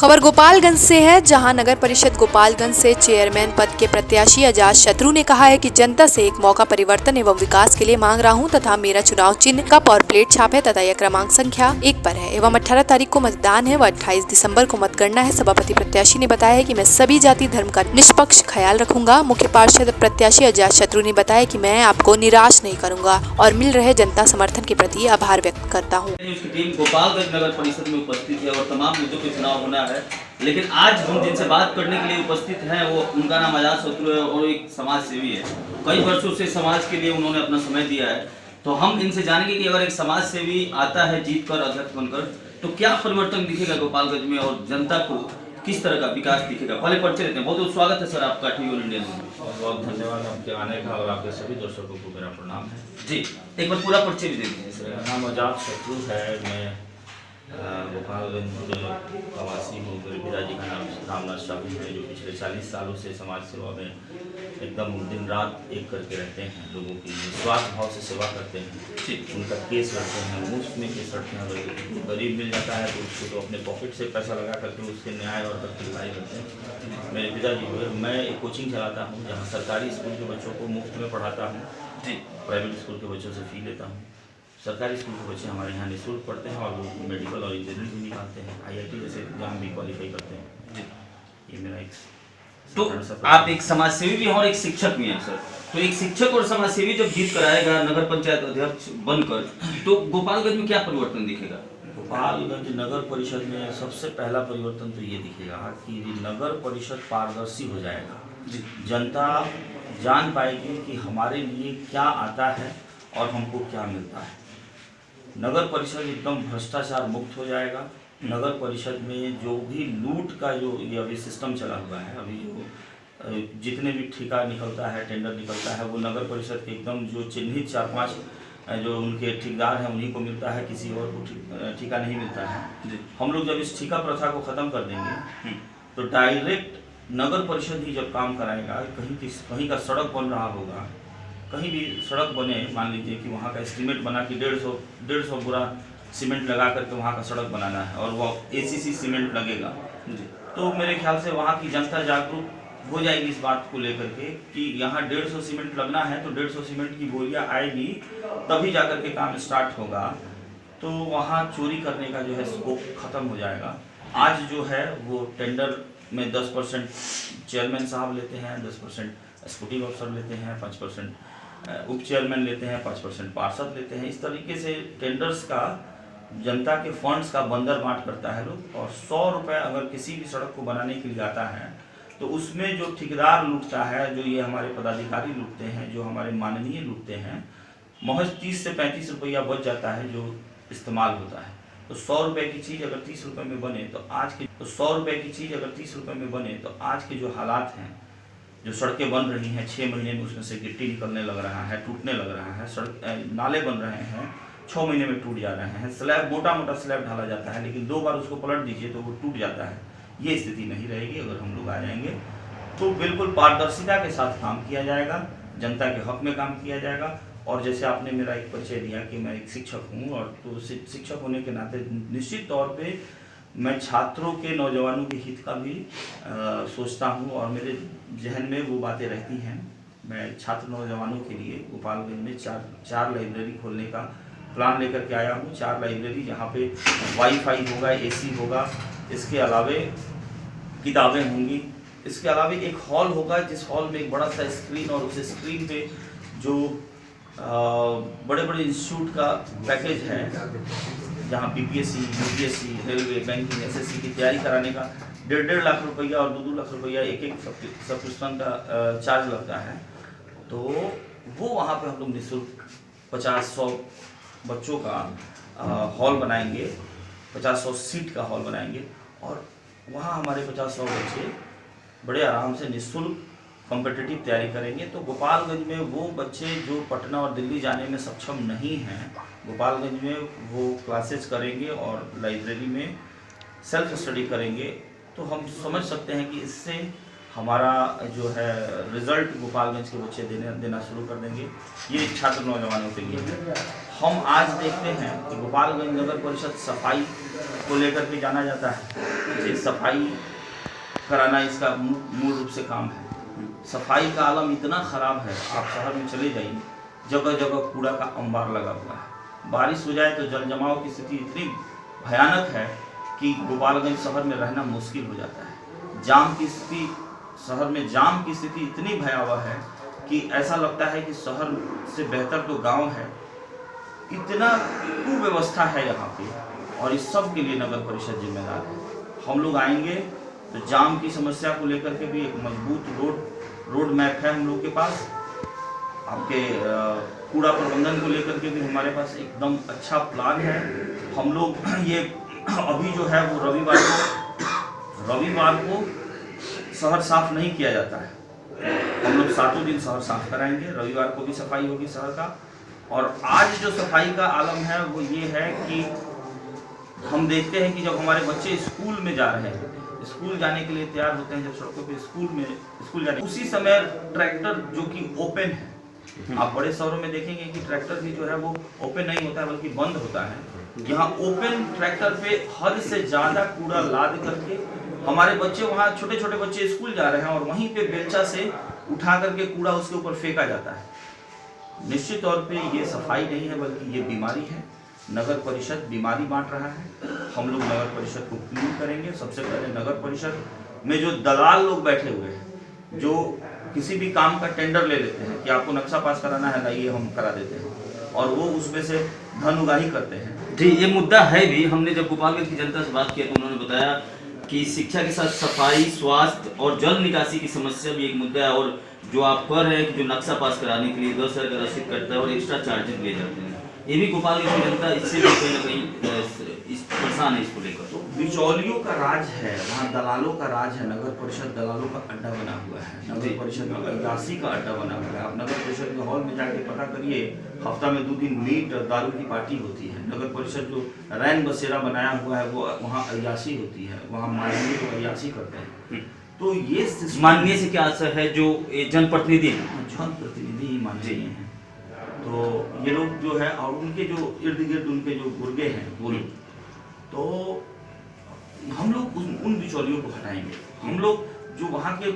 खबर गोपालगंज से है, जहां नगर परिषद गोपालगंज से चेयरमैन पद के प्रत्याशी अजाज शत्रु ने कहा है कि जनता से एक मौका परिवर्तन एवं विकास के लिए मांग रहा हूं तथा मेरा चुनाव चिन्ह कप और प्लेट छाप है तथा यह क्रमांक संख्या 1 पर है एवं 18 तारीख को मतदान है व 28 दिसंबर को मतगणना है। सभापति प्रत्याशी ने बताया है कि मैं सभी जाति धर्म का निष्पक्ष ख्याल रखूंगा। मुख्य पार्षद प्रत्याशी अजाज शत्रु ने बताया कि मैं आपको निराश नहीं करूंगा और मिल रहे जनता समर्थन के प्रति आभार व्यक्त करता हूँ। उसकी टीम गोपालगंज नगर परिषद में उपस्थित है और तमाम मुद्दों पे चुनाव होना है, लेकिन आज हम जिनसे बात करने के लिए उपस्थित हैं वो उनका नाम अजाज शत्रु है और एक समाज सेवी है। कई वर्षों से समाज के लिए उन्होंने अपना समय दिया है, तो हम इनसे जानेंगे कि अगर एक समाज सेवी आता है जीत कर अध्यक्ष बनकर तो क्या परिवर्तन दिखेगा गोपालगंज में और जनता को किस तरह का विकास दिखेगा। पहले परिचय देते हैं। बहुत बहुत स्वागत है सर आपका टीवी इंडिया में। बहुत धन्यवाद आपके आने का और आपके सभी दर्शकों को मेरा प्रणाम है जी। एक बार पूरा परिचय भी दे दीजिए सर। मेरा नाम अजाज शत्रु है। मैं गोपालगंज प्रवासी हूँ। मेरे पिताजी का नाम रामनाथ शाहू है, जो पिछले 40 सालों से समाज सेवा में एकदम दिन रात एक करके रहते हैं। लोगों की निस्वार्थ भाव से सेवा करते हैं। उनका केस लड़ते हैं, मुफ्त में केस लड़ते हैं। अगर गरीब मिल जाता है तो उसको तो अपने पॉकेट से पैसा लगा करके उसके न्याय और हक की लड़ाई करते हैं। मेरे पिताजी हुए। मैं एक कोचिंग चलाता हूँ जहाँ सरकारी स्कूल के बच्चों को मुफ्त में पढ़ाता हूँ। प्राइवेट स्कूल के बच्चों से फ़ी लेता हूँ। सरकारी स्कूल के बच्चे हमारे यहाँ निःशुल्क पढ़ते हैं और वो मेडिकल और इंजीनियरिंग भी निकालते हैं, IIT जैसे एग्जाम भी क्वालिफाई करते हैं। ये मेरा एक तो आप एक समाज सेवी भी हैं और एक शिक्षक भी हैं सर। तो एक शिक्षक और समाज सेवी जब जीत कर आएगा नगर पंचायत अध्यक्ष बनकर तो गोपालगंज में क्या परिवर्तन दिखेगा। गोपालगंज नगर परिषद में सबसे पहला परिवर्तन तो ये दिखेगा कि नगर परिषद पारदर्शी हो जाएगा। जनता जान पाएगी कि हमारे लिए क्या आता है और हमको क्या मिलता है। नगर परिषद एकदम भ्रष्टाचार मुक्त हो जाएगा। नगर परिषद में जो भी लूट का जो ये अभी सिस्टम चला हुआ है, अभी जो जितने भी ठेका निकलता है, टेंडर निकलता है, वो नगर परिषद के एकदम जो चिन्हित 4-5 जो उनके ठेकेदार हैं उन्हीं को मिलता है, किसी और को ठेका नहीं मिलता है। हम लोग जब इस ठेका प्रथा को ख़त्म कर देंगे तो डायरेक्ट नगर परिषद ही जब काम कराएगा। कहीं का सड़क बन रहा होगा, कहीं भी सड़क बने, मान लीजिए कि वहाँ का एस्टीमेट बना कि 150 बोरा सीमेंट लगा करके वहाँ का सड़क बनाना है और वो ACC सीमेंट लगेगा, तो मेरे ख्याल से वहाँ की जनता जागरूक हो जाएगी इस बात को लेकर के कि यहाँ 150 सीमेंट लगना है तो 150 सीमेंट की बोरियाँ आएगी तभी जाकर के काम स्टार्ट होगा। तो वहाँ चोरी करने का जो है स्कोप ख़त्म हो जाएगा। आज जो है वो टेंडर में 10% चेयरमैन साहब लेते हैं, 10% एग्जीक्यूटिव अफसर लेते हैं, 5% उप चेयरमैन लेते हैं, 5% पार्षद लेते हैं। इस तरीके से टेंडर्स का जनता के फंड्स का बंदर बांट करता है लोग। और 100 रुपये अगर किसी भी सड़क को बनाने के लिए आता है तो उसमें जो ठेकेदार लूटता है, जो ये हमारे पदाधिकारी लूटते हैं, जो हमारे माननीय लूटते हैं, महज 30 से 35 रुपया बच जाता है जो इस्तेमाल होता है। तो 100 रुपये की चीज़ अगर 30 रुपये में बने तो आज के 100 रुपये की चीज़ अगर 30 रुपये में बने तो आज के जो हालात हैं, जो सड़कें बन रही हैं 6 महीने में उसमें से गिट्टी निकलने लग रहा है, टूटने लग रहा है, सड़क नाले बन रहे हैं 6 महीने में टूट जा रहे हैं, स्लैब मोटा मोटा स्लैब ढाला जाता है लेकिन 2 बार उसको पलट दीजिए तो वो टूट जाता है। ये स्थिति नहीं रहेगी अगर हम लोग आ जाएंगे तो बिल्कुल पारदर्शिता के साथ काम किया जाएगा, जनता के हक में काम किया जाएगा। और जैसे आपने मेरा एक परिचय दिया कि मैं एक शिक्षक हूँ, और तो शिक्षक होने के नाते निश्चित तौर पे मैं छात्रों के, नौजवानों के हित का भी सोचता हूँ और मेरे जहन में वो बातें रहती हैं। मैं छात्र नौजवानों के लिए गोपालगंज में चार लाइब्रेरी खोलने का प्लान लेकर के आया हूँ। 4 लाइब्रेरी जहाँ पे वाईफाई होगा, AC होगा, इसके अलावे किताबें होंगी, इसके अलावे एक हॉल होगा जिस हॉल में एक बड़ा सा स्क्रीन और उस स्क्रीन पे जो बड़े बड़े इंस्टीट्यूट का पैकेज है, जहाँ PPSC, UPSC, railway, banking, SSC की तैयारी कराने का 1.5 लाख रुपया और 2-2 लाख रुपया एक सब्सक्रिप्शन का चार्ज लगता है। तो वो वहाँ पे हम लोग निःशुल्क 50-100 बच्चों का हॉल बनाएंगे, 50-100 सीट का हॉल बनाएंगे और वहाँ हमारे 50-100 बच्चे बड़े आराम से निःशुल्क कॉम्पिटिटिव तैयारी करेंगे। तो गोपालगंज में वो बच्चे जो पटना और दिल्ली जाने में सक्षम नहीं हैं, गोपालगंज में वो क्लासेस करेंगे और लाइब्रेरी में सेल्फ स्टडी करेंगे। तो हम समझ सकते हैं कि इससे हमारा जो है रिजल्ट गोपालगंज के बच्चे देना शुरू कर देंगे। ये छात्र नौजवानों के लिए हम आज देखते हैं कि गोपालगंज नगर परिषद सफाई को लेकर के जाना जाता है। ये सफाई कराना इसका मूल रूप से काम है। सफाई का आलम इतना ख़राब है, आप शहर में चले जाइए, जगह जगह कूड़ा का अंबार लगा हुआ है। बारिश हो जाए तो जल जमाव की स्थिति इतनी भयानक है कि गोपालगंज शहर में रहना मुश्किल हो जाता है। जाम की स्थिति, शहर में जाम की स्थिति इतनी भयावह है कि ऐसा लगता है कि शहर से बेहतर तो गांव है। इतना कुव्यवस्था है यहाँ पे, और इस सब के लिए नगर परिषद जिम्मेदार है। हम लोग आएंगे तो जाम की समस्या को लेकर के भी एक मजबूत रोड मैप है हम लोग के पास। आपके कूड़ा प्रबंधन को लेकर के भी हमारे पास एकदम अच्छा प्लान है। हम लोग ये अभी जो है वो रविवार को शहर साफ नहीं किया जाता है। हम लोग 7 दिन शहर साफ कराएंगे। रविवार को भी सफाई होगी शहर का। और आज जो सफाई का आलम है वो ये है कि हम देखते हैं कि जब हमारे बच्चे स्कूल में जा रहे हैं, स्कूल जाने के लिए तैयार होते हैं, जब सड़कों पे स्कूल जाने, उसी समय ट्रैक्टर जो कि ओपन है, आप बड़े शहरों में देखेंगे कि ट्रैक्टर भी जो है वो ओपन नहीं होता है बल्कि बंद होता है। यहाँ ओपन ट्रैक्टर पे हद से ज़्यादा कूड़ा लाद करके हमारे बच्चे, वहाँ छोटे छोटे बच्चे स्कूल जा रहे हैं और वहीं पे बेलचा से उठा करके कूड़ा उसके ऊपर फेंका जाता है। निश्चित तौर पे ये सफाई नहीं है बल्कि ये बीमारी है। नगर परिषद बीमारी बांट रहा है। हम लोग नगर परिषद को क्लीन करेंगे। सबसे पहले नगर परिषद में जो दलाल लोग बैठे हुए हैं, जो किसी भी काम का टेंडर ले लेते हैं कि आपको नक्शा पास कराना है, लाइए हम करा देते हैं, और वो उसमें से धन उगाही करते हैं। जी, ये मुद्दा है भी। हमने जब गोपालगंज की जनता से बात किया तो उन्होंने बताया कि शिक्षा के साथ सफाई, स्वास्थ्य और जल निकासी की समस्या भी एक मुद्दा है। और जो आप कर रहे हैं कि जो नक्शा पास कराने के लिए 10,000 का रसीद कटता है और एक्स्ट्रा चार्जेस लिए जाते हैं, ये भी गोपालगंज की जनता इससे भी कहीं ना कहीं परेशान है इसको लेकर। तो बिचौलियों का राज है, वहाँ दलालों का राज है। नगर परिषद दलालों का अड्डा बना हुआ है। नगर परिषद में अयासी का अड्डा बना हुआ है। आप नगर परिषद के हॉल में जाके पता करिए, हफ्ता में 2 दिन मीट और दारू की पार्टी होती है। नगर परिषद जो रैन बसेरा बनाया हुआ है वो वहाँ अयासी होती है, वहाँ माननीय लोग अयासी करते हैं। तो ये माननीय से क्या असर है? जो जनप्रतिनिधि ही माननीय हैं। तो ये लोग जो है, और उनके जो इर्द गिर्द उनके जो गुर्गे हैं वो लोग, तो हम लोग उन बिचौलियों को हटाएंगे। हम लोग जो वहाँ के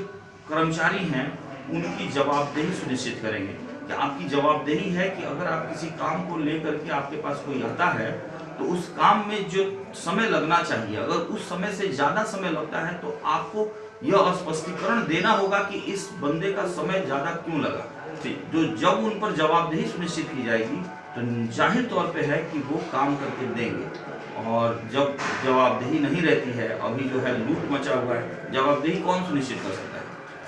कर्मचारी हैं उनकी जवाबदेही सुनिश्चित करेंगे। कि आपकी जवाबदेही है कि अगर आप किसी काम को लेकर के आपके पास कोई आता है तो उस काम में जो समय लगना चाहिए, अगर उस समय से ज़्यादा समय लगता है तो आपको यह स्पष्टीकरण देना होगा कि इस बंदे का समय ज़्यादा क्यों लगा। जो जब उन पर जवाबदेही सुनिश्चित की जाएगी तो जाहिर तौर पे है कि वो काम करके देंगे। और जब जवाबदेही नहीं रहती है, अभी जो है लूट मचा हुआ है, जवाबदेही कौन सुनिश्चित कर सकता है?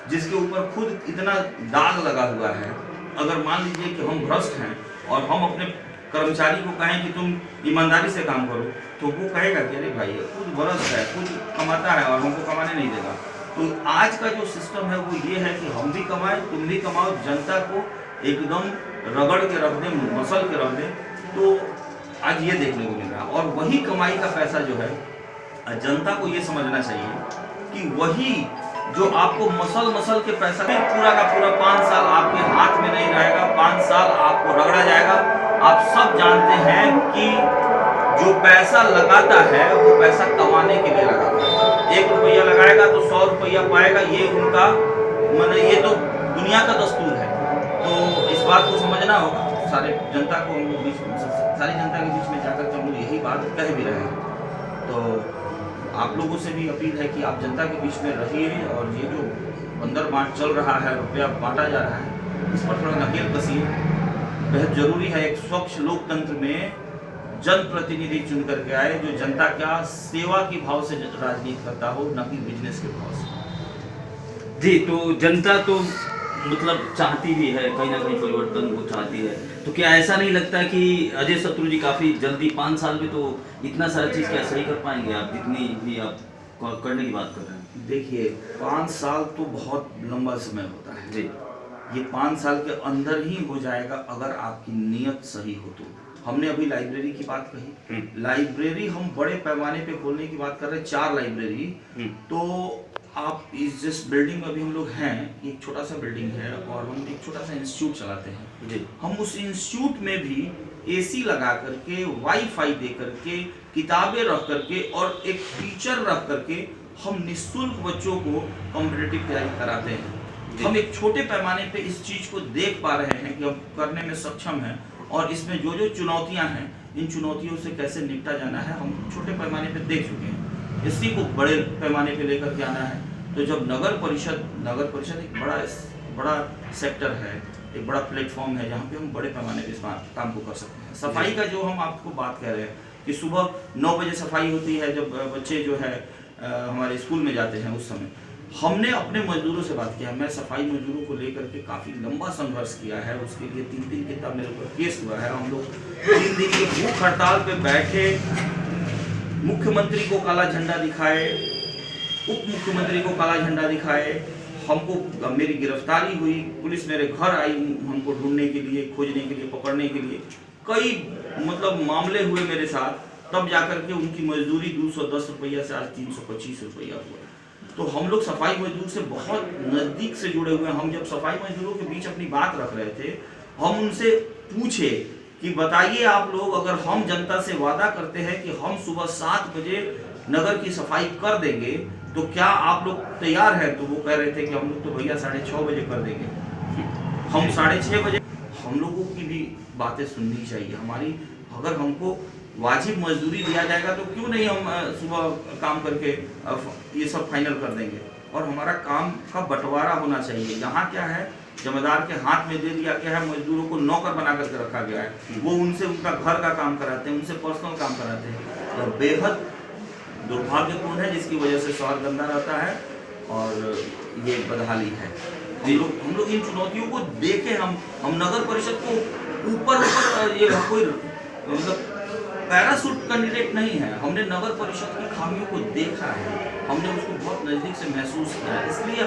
जिसके ऊपर खुद इतना दाग लगा हुआ है। अगर मान लीजिए कि हम भ्रष्ट हैं और हम अपने कर्मचारी को कहें कि तुम ईमानदारी से काम करो, तो वो कहेगा कि अरे भाई खुद भ्रष्ट है, खुद कमाता है और हमको कमाने नहीं देगा। तो आज का जो सिस्टम है वो ये है कि हम भी कमाएं, तुम भी कमाओ, जनता को एकदम रगड़ के रख दें, मसल के रख दें। तो आज ये देखने को मिल रहा है। और वही कमाई का पैसा जो है, जनता को ये समझना चाहिए कि वही जो आपको मसल के पैसा पूरा का पूरा 5 साल आपके हाथ में नहीं रहेगा, 5 साल आपको रगड़ा जाएगा। आप सब जानते हैं कि जो पैसा लगाता है वो पैसा कमाने के लिए लगाता है। 1 रुपया लगाएगा तो 100 रुपया पाएगा। ये उनका ये तो दुनिया का दस्तूर है। तो इस बात को समझना होगा। सारी जनता के बीच में जाकर के हम लोग यही बात कह भी रहे हैं। तो आप लोगों से भी अपील है कि आप जनता के बीच में रहिए और ये जो बंदर बांट चल रहा है, रुपया बांटा जा रहा है, इस पर थोड़ा नकेल कसिए। बेहद जरूरी है एक स्वच्छ लोकतंत्र में जनप्रतिनिधि चुन करके आए जो जनता का सेवा के भाव से राजनीति करता हो, न कि बिजनेस के भाव से। जी, तो जनता तो मतलब चाहती भी है, कहीं ना कहीं परिवर्तन वो चाहती है। तो क्या ऐसा नहीं लगता कि अजय शत्रु जी काफ़ी जल्दी 5 साल में तो इतना सारा चीज़ क्या सही कर पाएंगे आप, जितनी भी आप करने की बात कर रहे हैं? देखिए, 5 साल तो बहुत लंबा समय होता है जी। ये 5 साल के अंदर ही हो जाएगा अगर आपकी नीयत सही हो तो। हमने अभी लाइब्रेरी की बात कही, लाइब्रेरी हम बड़े पैमाने पे खोलने की बात कर रहे हैं, 4 लाइब्रेरी। तो आप इस जिस बिल्डिंग में अभी हम लोग हैं, एक छोटा सा बिल्डिंग है और हम एक छोटा सा इंस्टीट्यूट चलाते हैं जी। हम उस इंस्टीट्यूट में भी एसी लगा करके, वाईफाई दे करके, किताबें रख करके और एक टीचर रख करके हम निःशुल्क बच्चों को कॉम्पिटिटिव तैयारी कराते हैं। हम एक छोटे पैमाने पे इस चीज को देख पा रहे हैं कि हम करने में सक्षम हैं और इसमें जो जो चुनौतियां हैं, इन चुनौतियों से कैसे निपटा जाना है हम छोटे पैमाने पे देख चुके हैं। इसी को बड़े पैमाने पे लेकर के आना है। तो जब नगर परिषद एक बड़ा सेक्टर है, एक बड़ा प्लेटफॉर्म है जहाँ पे हम बड़े पैमाने पे इस काम को कर सकते हैं। सफाई का जो हम आपको बात कह रहे हैं कि सुबह 9 बजे सफाई होती है, जब बच्चे जो है हमारे स्कूल में जाते हैं, उस समय हमने अपने मजदूरों से बात किया। मैं सफाई मजदूरों को लेकर के काफ़ी लंबा संघर्ष किया है, उसके लिए 3 दिन कितना मेरे ऊपर केस हुआ है। हम लोग 3 दिन की भूख हड़ताल पे बैठे, मुख्यमंत्री को काला झंडा दिखाए, उप मुख्यमंत्री को काला झंडा दिखाए, हमको मेरी गिरफ्तारी हुई, पुलिस मेरे घर आई हमको ढूंढने के लिए, खोजने के लिए, पकड़ने के लिए। कई मतलब मामले हुए मेरे साथ, तब जाकर के उनकी मजदूरी 210 रुपया से आज 325 रुपया हुआ। तो हम लोग सफाई मजदूर से बहुत नज़दीक से जुड़े हुए हैं। हम जब सफाई मजदूरों के बीच अपनी बात रख रहे थे, हम उनसे पूछे कि बताइए आप लोग, अगर हम जनता से वादा करते हैं कि हम सुबह 7 बजे नगर की सफाई कर देंगे तो क्या आप लोग तैयार हैं? तो वो कह रहे थे कि हम लोग तो भैया 6:30 बजे कर देंगे। हम 6:30 बजे, हम लोगों की भी बातें सुननी चाहिए। हमारी अगर हमको वाजिब मजदूरी दिया जाएगा तो क्यों नहीं हम सुबह काम करके ये सब फाइनल कर देंगे। और हमारा काम का बंटवारा होना चाहिए। यहाँ क्या है, जमींदार के हाथ में दे दिया गया है, मजदूरों को नौकर बना करके रखा गया है। वो उनसे उनका घर का काम कराते हैं, उनसे पर्सनल काम कराते हैं। तो बेहद दुर्भाग्यपूर्ण है, जिसकी वजह से शहर गंदा रहता है और ये बदहाली है। हम लोग इन चुनौतियों को देखे, हम नगर परिषद को ऊपर ये कोई मतलब पैरासूट कैंडिडेट नहीं है। हमने नगर परिषद की खामियों को देखा है, हमने उसको बहुत नज़दीक से महसूस किया है। इसलिए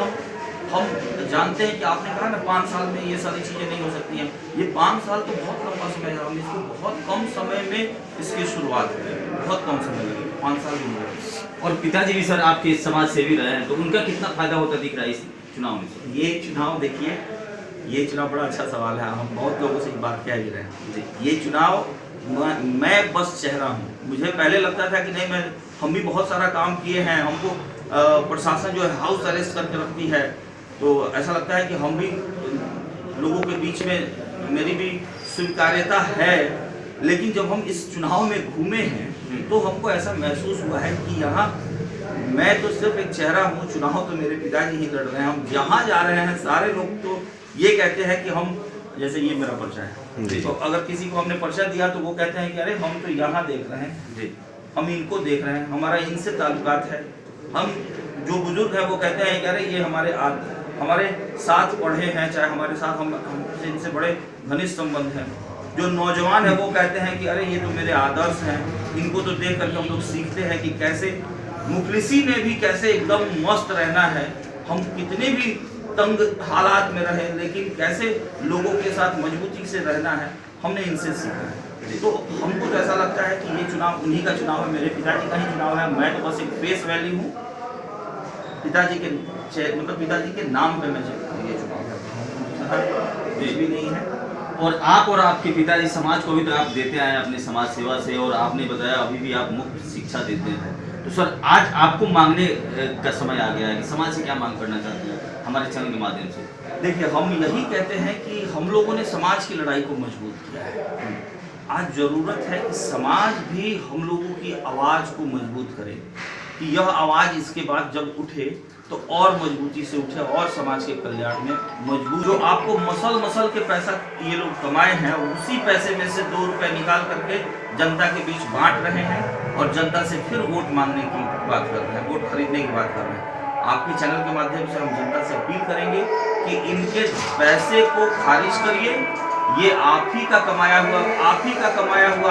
हम जानते हैं कि आपने कहा ना 5 साल में ये सारी चीज़ें नहीं हो सकती हैं। ये 5 साल तो बहुत लंबा समय है। हम इसको बहुत कम समय में इसकी शुरुआत करें, बहुत कम समय लगे, 5 साल भी नहीं लगे। और पिताजी भी सर आपके समाज सेवी रहे हैं, तो उनका कितना फायदा होता दिख रहा है इस चुनाव में? ये चुनाव देखिए, ये चुनाव बड़ा अच्छा सवाल है। हम बहुत लोगों से एक बात कह भी रहे हैं, ये चुनाव मैं बस चेहरा हूँ। मुझे पहले लगता था कि नहीं, हम भी बहुत सारा काम किए हैं, हमको प्रशासन जो है हाउस अरेस्ट करके रखती है, तो ऐसा लगता है कि हम भी लोगों के बीच में मेरी भी स्वीकार्यता है। लेकिन जब हम इस चुनाव में घूमे हैं तो हमको ऐसा महसूस हुआ है कि यहाँ मैं तो सिर्फ एक चेहरा हूँ, चुनाव तो मेरे पिताजी ही लड़ रहे हैं। हम जहाँ जा रहे हैं सारे लोग तो ये कहते हैं कि हम, जैसे ये मेरा पर्चा है, तो अगर किसी को हमने पर्चा दिया तो वो कहते हैं कि अरे हम तो यहाँ देख रहे हैं, हम इनको देख रहे हैं, हमारा इनसे ताल्लुकात है। हम जो बुजुर्ग हैं वो कहते हैं कि अरे ये हमारे साथ पढ़े हैं, चाहे हमारे साथ हमसे इनसे बड़े घनिष्ठ संबंध हैं। जो नौजवान है वो कहते हैं कि अरे ये तो मेरे आदर्श हैं, इनको तो देख करके हम लोग सीखते हैं कि कैसे मुफलिसी में भी कैसे एकदम मस्त रहना है। हम कितने भी तंग हालात में रहे, लेकिन कैसे लोगों के साथ मजबूती से रहना है, हमने इनसे सीखा है। तो हमको तो ऐसा लगता है कि ये चुनाव उन्हीं का चुनाव है, मेरे पिताजी का ही चुनाव है। मैं तो बस एक फेस वैल्यू हूँ, पिताजी के नाम पे मैं ये चुनाव करता हूँ, कुछ भी नहीं है। और आप और आपके पिताजी समाज को भी तो आप देते आए अपने समाज सेवा से, और आपने बताया अभी भी आप मुफ्त शिक्षा देते हैं। तो सर आज आपको मांगने का समय आ गया है कि समाज से क्या मांग करना चाहते हैं हमारे चैनल के माध्यम से? देखिए, हम यही कहते हैं कि हम लोगों ने समाज की लड़ाई को मजबूत किया है। आज ज़रूरत है कि समाज भी हम लोगों की आवाज़ को मजबूत करे, कि यह आवाज़ इसके बाद जब उठे तो और मजबूती से उठे और समाज के कल्याण में मजबूत। जो आपको मसल के पैसा ये लोग कमाए हैं, उसी पैसे में से 2 रुपये निकाल करके जनता के बीच बांट रहे हैं और जनता से फिर वोट मांगने की बात कर रहे हैं, वोट खरीदने की बात कर रहे हैं। आपके चैनल के माध्यम से हम जनता से अपील करेंगे कि इनके पैसे को खारिज करिए। ये आप ही का कमाया हुआ,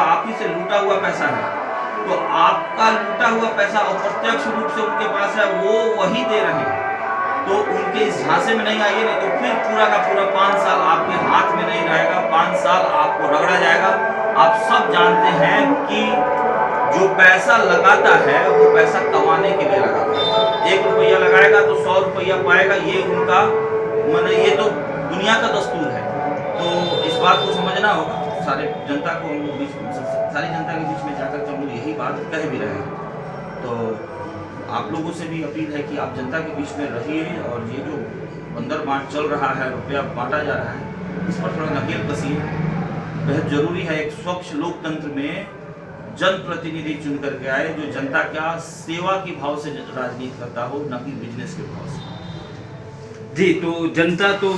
आप ही से लूटा हुआ पैसा है। तो आपका लूटा हुआ पैसा अप्रत्यक्ष रूप से उनके पास है, वो वही दे रहे हैं। तो उनके इस झांसे में नहीं आइए, नहीं तो फिर पूरा का पूरा 5 साल आपके हाथ में नहीं रहेगा, 5 साल आपको रगड़ा जाएगा। आप सब जानते हैं कि जो पैसा लगाता है वो पैसा कमाने के लिए लगाता है। 1 रुपया लगाएगा तो 100 रुपया पाएगा, ये उनका माने ये तो दुनिया का दस्तूर है। तो इस बात को समझना होगा सारे जनता को, हम लोग सारी जनता के बीच में जाकर के हम लोग यही बात कह भी रहे हैं। तो आप लोगों से भी अपील है कि आप जनता के बीच में रहिए और ये जो बंदर बांट चल रहा है, रुपया बांटा जा रहा है, इस पर थोड़ा नकेल कसिए। बेहद जरूरी है एक स्वच्छ लोकतंत्र में जनप्रतिनिधि चुन करके आए जो जनता का सेवा के भाव से राजनीति करता हो, न कि बिजनेस के भाव से। जी, तो जनता तो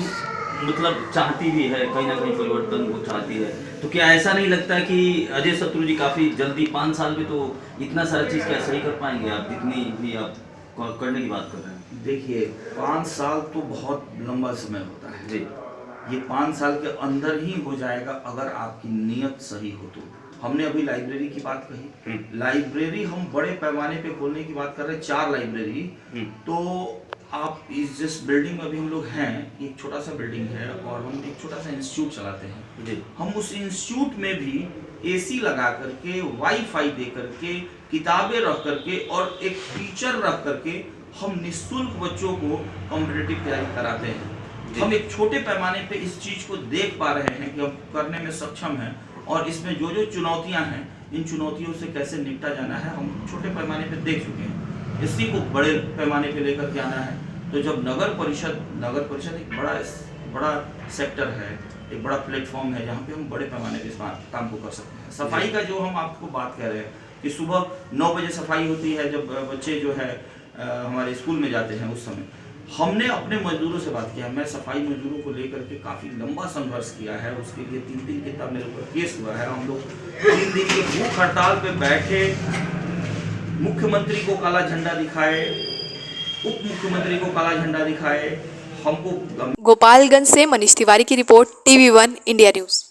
मतलब चाहती भी है, कहीं ना कहीं परिवर्तन को चाहती है। तो क्या ऐसा नहीं लगता कि अजय शत्रु जी काफ़ी जल्दी 5 साल में तो इतना सारा चीज़ क्या सही कर पाएंगे आप, जितनी भी आप करने की बात कर रहे हैं? देखिए 5 साल तो बहुत लंबा समय होता है जी, ये 5 साल के अंदर ही हो जाएगा अगर आपकी नीयत सही हो तो। हमने अभी लाइब्रेरी की बात कही, लाइब्रेरी हम बड़े पैमाने पे खोलने की बात कर रहे हैं, 4 लाइब्रेरी। तो आप इस जिस बिल्डिंग में अभी हम लोग हैं, एक छोटा सा बिल्डिंग है और हम एक छोटा सा इंस्टीट्यूट चलाते हैं जी। हम उस इंस्टीट्यूट में भी एसी लगा करके, वाईफाई दे करके, किताबें रख करके और एक टीचर रख करके हम निःशुल्क बच्चों को कॉम्पिटिटिव तैयारी कराते हैं। हम एक छोटे पैमाने पे इस चीज को देख पा रहे हैं कि हम करने में सक्षम हैं और इसमें जो जो चुनौतियां हैं, इन चुनौतियों से कैसे निपटा जाना है हम छोटे पैमाने पे देख चुके हैं। इसी को बड़े पैमाने पे लेकर के आना है। तो जब नगर परिषद एक बड़ा सेक्टर है, एक बड़ा प्लेटफॉर्म है जहाँ पे हम बड़े पैमाने पे इस काम को कर सकते हैं। सफाई का जो हम आपको बात कह रहे हैं कि सुबह 9 बजे सफाई होती है, जब बच्चे जो है हमारे स्कूल में जाते हैं उस समय हमने अपने मजदूरों से बात किया। मैं सफाई मजदूरों को लेकर के काफ़ी लंबा संघर्ष किया है, उसके लिए 3 दिन के तब मेरे ऊपर केस हुआ है। हम लोग 3 दिन के भूख हड़ताल पे बैठे, मुख्यमंत्री को काला झंडा दिखाए, उप मुख्यमंत्री को काला झंडा दिखाए, हमको गोपालगंज से मनीष तिवारी की रिपोर्ट, TV1 इंडिया न्यूज।